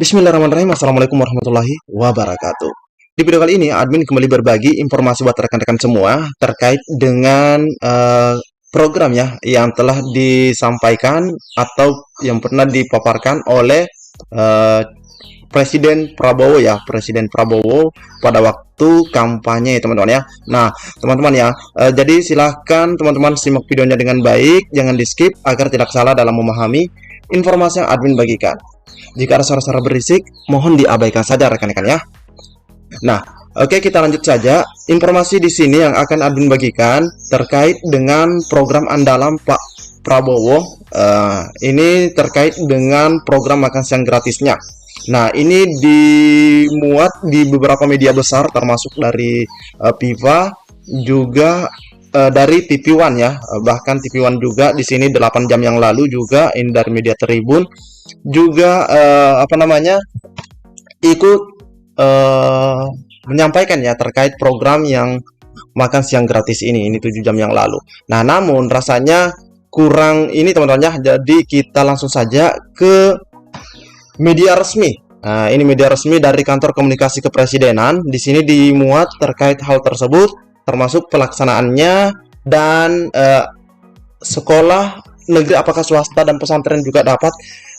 Bismillahirrahmanirrahim. Assalamualaikum warahmatullahi wabarakatuh. Di video kali ini, admin kembali berbagi informasi buat rekan-rekan semua terkait dengan program ya yang telah disampaikan atau yang pernah dipaparkan oleh eh, Presiden Prabowo ya, Presiden Prabowo pada waktu kampanye ya teman-teman ya. Nah, teman-teman ya, jadi silahkan teman-teman simak videonya dengan baik, jangan di skip agar tidak salah dalam memahami informasi yang admin bagikan. Jika ada suara-suara berisik, mohon diabaikan saja rekan-rekan ya. Nah, oke kita lanjut saja. Informasi di sini yang akan admin bagikan terkait dengan program andalan Pak Prabowo. Ini terkait dengan program makan siang gratisnya. Nah, ini dimuat di beberapa media besar termasuk dari Viva juga dari TV One ya, bahkan TV One juga di sini 8 jam yang lalu juga ini dari media Tribun juga ikut menyampaikan ya terkait program yang makan siang gratis ini 7 jam yang lalu. Nah, namun rasanya kurang ini teman-teman ya. Jadi kita langsung saja ke media resmi. Nah, ini media resmi dari Kantor Komunikasi Kepresidenan. Di sini dimuat terkait hal tersebut, termasuk pelaksanaannya dan sekolah negeri apakah swasta dan pesantren juga dapat.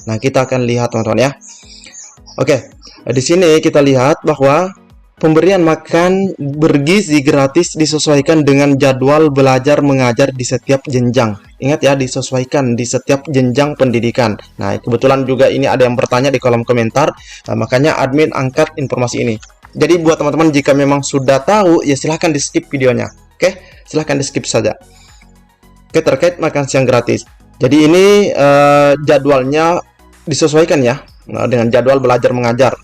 Nah, kita akan lihat teman-teman ya. Oke, di sini kita lihat bahwa pemberian makan bergizi gratis disesuaikan dengan jadwal belajar mengajar di setiap jenjang. Ingat ya, disesuaikan di setiap jenjang pendidikan. Nah, kebetulan juga ini ada yang bertanya di kolom komentar, makanya admin angkat informasi ini. Jadi buat teman-teman jika memang sudah tahu, ya silahkan di skip videonya. Oke, silahkan di skip saja. Oke, terkait makan siang gratis. Jadi ini jadwalnya disesuaikan ya dengan jadwal belajar mengajar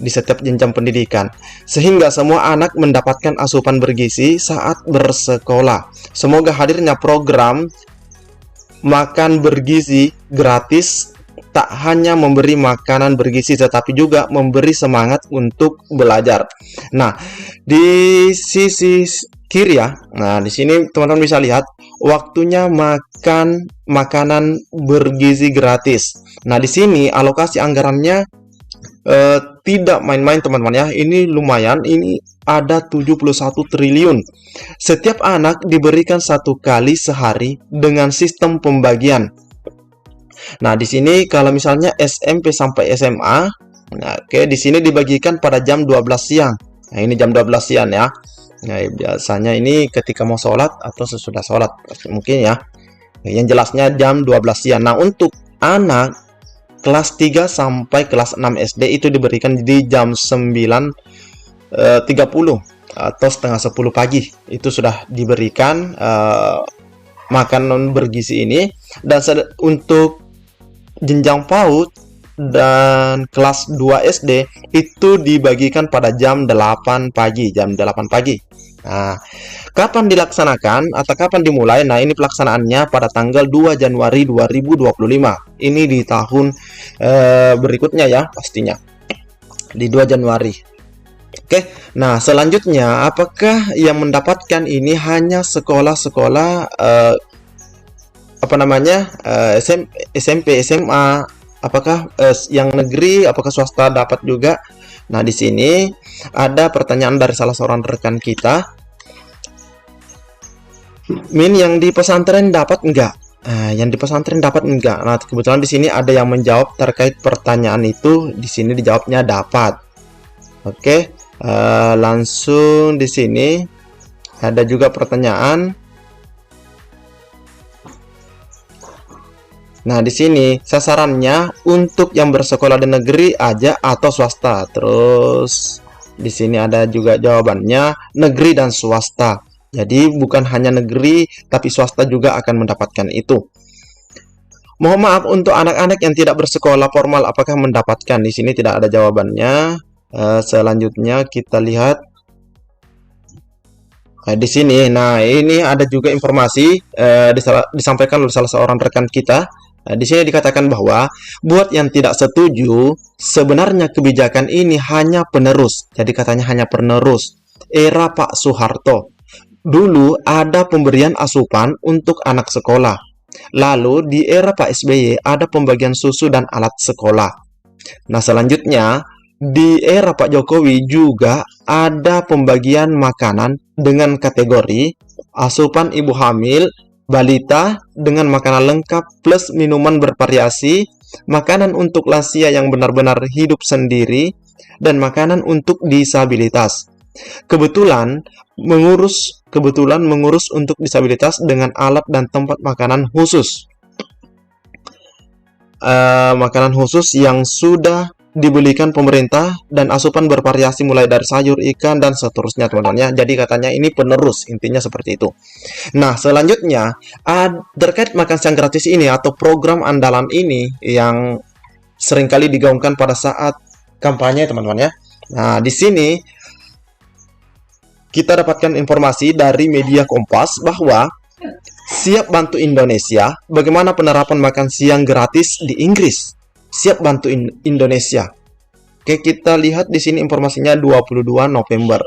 di setiap jenjang pendidikan, sehingga semua anak mendapatkan asupan bergizi saat bersekolah. Semoga hadirnya program makan bergizi gratis tak hanya memberi makanan bergizi tetapi juga memberi semangat untuk belajar. Nah, di sisi kiri ya. Nah, di sini teman-teman bisa lihat waktunya makan makanan bergizi gratis. Nah, di sini alokasi anggarannya tidak main-main teman-teman ya. Ini lumayan, ini ada 71 triliun. Setiap anak diberikan 1 kali sehari dengan sistem pembagian. Nah, di sini kalau misalnya SMP sampai SMA, nah, oke, di sini dibagikan pada jam 12 siang. Nah, ini jam 12 siang ya. Nah, biasanya ini ketika mau sholat atau sesudah sholat mungkin ya. Yang jelasnya jam 12 siang. Nah, untuk anak kelas 3 sampai kelas 6 SD itu diberikan di jam 9.30 atau setengah 10 pagi. Itu sudah diberikan makanan bergizi ini. Dan untuk jenjang PAUD dan kelas 2 SD itu dibagikan pada jam 8 pagi, Nah, kapan dilaksanakan atau kapan dimulai? Nah, ini pelaksanaannya pada tanggal 2 Januari 2025. Ini di tahun berikutnya ya pastinya. Di 2 Januari. Oke. Nah, selanjutnya apakah yang mendapatkan ini hanya sekolah-sekolah SMP, SMA, apakah yang negeri, apakah swasta dapat juga? Nah, di sini ada pertanyaan dari salah seorang rekan kita. Min, yang di pesantren dapat enggak? Yang di pesantren dapat enggak? Nah, kebetulan di sini ada yang menjawab terkait pertanyaan itu. Di sini dijawabnya dapat. Oke, langsung di sini ada juga pertanyaan. Nah, di sini sasarannya untuk yang bersekolah di negeri aja atau swasta. Terus di sini ada juga jawabannya negeri dan swasta. Jadi bukan hanya negeri tapi swasta juga akan mendapatkan itu. Mohon maaf untuk anak-anak yang tidak bersekolah formal apakah mendapatkan? Di sini tidak ada jawabannya. Selanjutnya kita lihat di sini. Nah, ini ada juga informasi disampaikan oleh salah seorang rekan kita. Nah, di sini dikatakan bahwa buat yang tidak setuju, sebenarnya kebijakan ini hanya penerus. Jadi katanya hanya penerus era Pak Soeharto. Dulu ada pemberian asupan untuk anak sekolah. Lalu di era Pak SBY ada pembagian susu dan alat sekolah. Nah, selanjutnya di era Pak Jokowi juga ada pembagian makanan dengan kategori asupan ibu hamil, balita dengan makanan lengkap plus minuman bervariasi, makanan untuk lansia yang benar-benar hidup sendiri, dan makanan untuk disabilitas. Kebetulan mengurus untuk disabilitas dengan alat dan tempat makanan khusus. Makanan khusus yang sudah dibelikan pemerintah dan asupan bervariasi mulai dari sayur, ikan, dan seterusnya teman-teman ya. Jadi katanya ini penerus, intinya seperti itu. Nah, selanjutnya terkait makan siang gratis ini atau program andalan ini yang seringkali digaungkan pada saat kampanye teman-teman ya. Nah, di sini kita dapatkan informasi dari media Kompas bahwa siap bantu Indonesia, bagaimana penerapan makan siang gratis di Inggris? Siap bantu Indonesia. Oke, kita lihat di sini informasinya 22 November.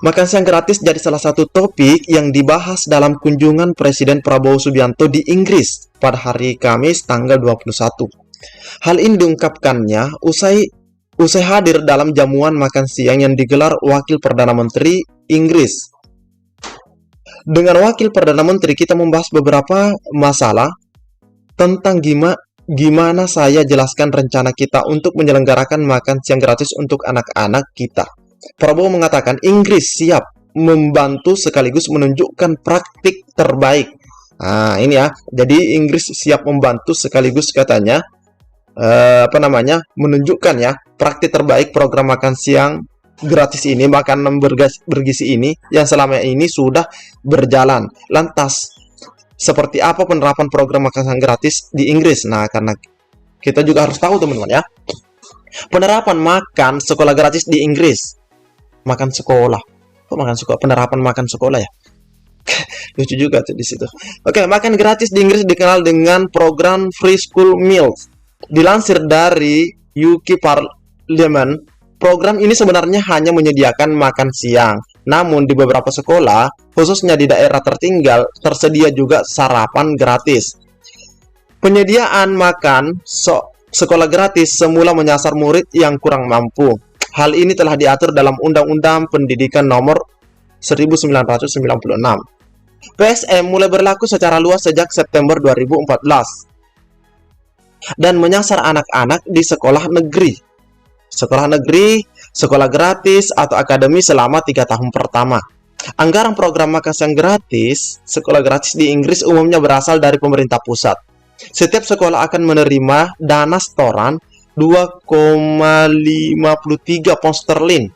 Makan siang gratis jadi salah satu topik yang dibahas dalam kunjungan Presiden Prabowo Subianto di Inggris pada hari Kamis tanggal 21. Hal ini diungkapkannya usai hadir dalam jamuan makan siang yang digelar Wakil Perdana Menteri Inggris. Dengan Wakil Perdana Menteri kita membahas beberapa masalah tentang gimana saya jelaskan rencana kita untuk menyelenggarakan makan siang gratis untuk anak-anak kita. Prabowo mengatakan Inggris siap membantu sekaligus menunjukkan praktik terbaik. Nah, ini ya. Jadi Inggris siap membantu sekaligus katanya menunjukkan ya praktik terbaik program makan siang gratis ini, makanan bergizi ini yang selama ini sudah berjalan. Lantas seperti apa penerapan program makan siang gratis di Inggris? Nah, karena kita juga harus tahu teman-teman ya, penerapan makan sekolah gratis di Inggris. Makan sekolah, kok makan sekolah? Penerapan makan sekolah ya. Lucu juga tuh di situ. Oke, makan gratis di Inggris dikenal dengan program Free School Meals. Dilansir dari UK Parliament, program ini sebenarnya hanya menyediakan makan siang. Namun di beberapa sekolah, khususnya di daerah tertinggal, tersedia juga sarapan gratis. Penyediaan makan sekolah gratis semula menyasar murid yang kurang mampu. Hal ini telah diatur dalam Undang-Undang Pendidikan Nomor 1996. PSM mulai berlaku secara luas sejak September 2014 dan menyasar anak-anak di sekolah negeri, sekolah gratis atau akademi selama 3 tahun pertama. Anggaran program makan siang gratis sekolah gratis di Inggris umumnya berasal dari pemerintah pusat. Setiap sekolah akan menerima dana setoran 2,53 pound sterling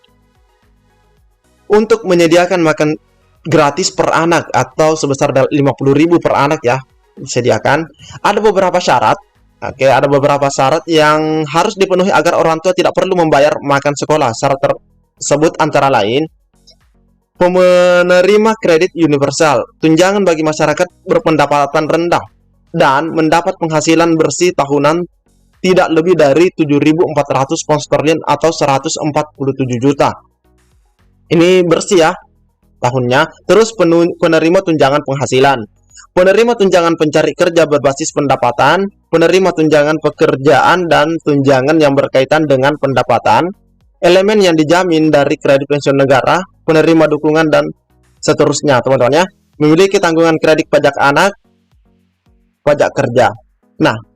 untuk menyediakan makan gratis per anak atau sebesar 50.000 per anak ya disediakan. Ada beberapa syarat. Oke, ada beberapa syarat yang harus dipenuhi agar orang tua tidak perlu membayar makan sekolah. Syarat tersebut antara lain menerima kredit universal, tunjangan bagi masyarakat berpendapatan rendah, dan mendapat penghasilan bersih tahunan tidak lebih dari 7.400 pound sterling atau 147 juta. Ini bersih ya tahunnya. Terus penerima tunjangan penghasilan, penerima tunjangan pencari kerja berbasis pendapatan, penerima tunjangan pekerjaan dan tunjangan yang berkaitan dengan pendapatan, elemen yang dijamin dari kredit pensiun negara, penerima dukungan dan seterusnya teman-teman ya. Memiliki tanggungan kredit pajak anak, pajak kerja. Nah,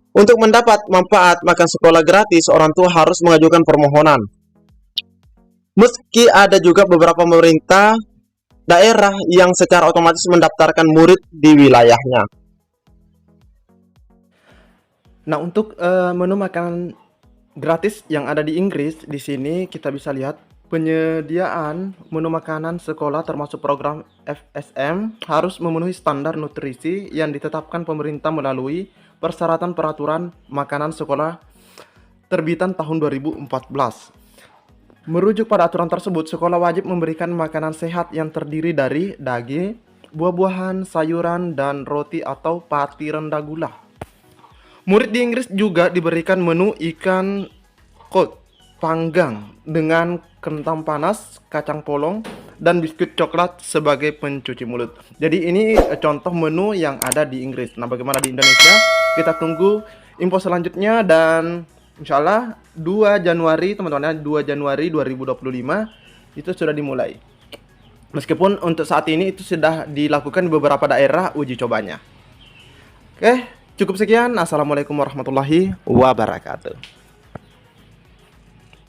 untuk mendapat manfaat makan sekolah gratis, orang tua harus mengajukan permohonan. Meski ada juga beberapa pemerintah daerah yang secara otomatis mendaftarkan murid di wilayahnya. Nah, untuk menu makanan gratis yang ada di Inggris, di sini kita bisa lihat penyediaan menu makanan sekolah termasuk program FSM harus memenuhi standar nutrisi yang ditetapkan pemerintah melalui persyaratan peraturan makanan sekolah terbitan tahun 2014. Merujuk pada aturan tersebut, sekolah wajib memberikan makanan sehat yang terdiri dari daging, buah-buahan, sayuran, dan roti atau pati rendah gula. Murid di Inggris juga diberikan menu ikan cod panggang dengan kentang panas, kacang polong, dan biskuit coklat sebagai pencuci mulut. Jadi ini contoh menu yang ada di Inggris. Nah, bagaimana di Indonesia? Kita tunggu info selanjutnya, dan insyaallah 2 Januari teman-teman, 2 Januari 2025 itu sudah dimulai. Meskipun untuk saat ini itu sudah dilakukan di beberapa daerah uji cobanya. Oke, cukup sekian. Assalamualaikum warahmatullahi wabarakatuh.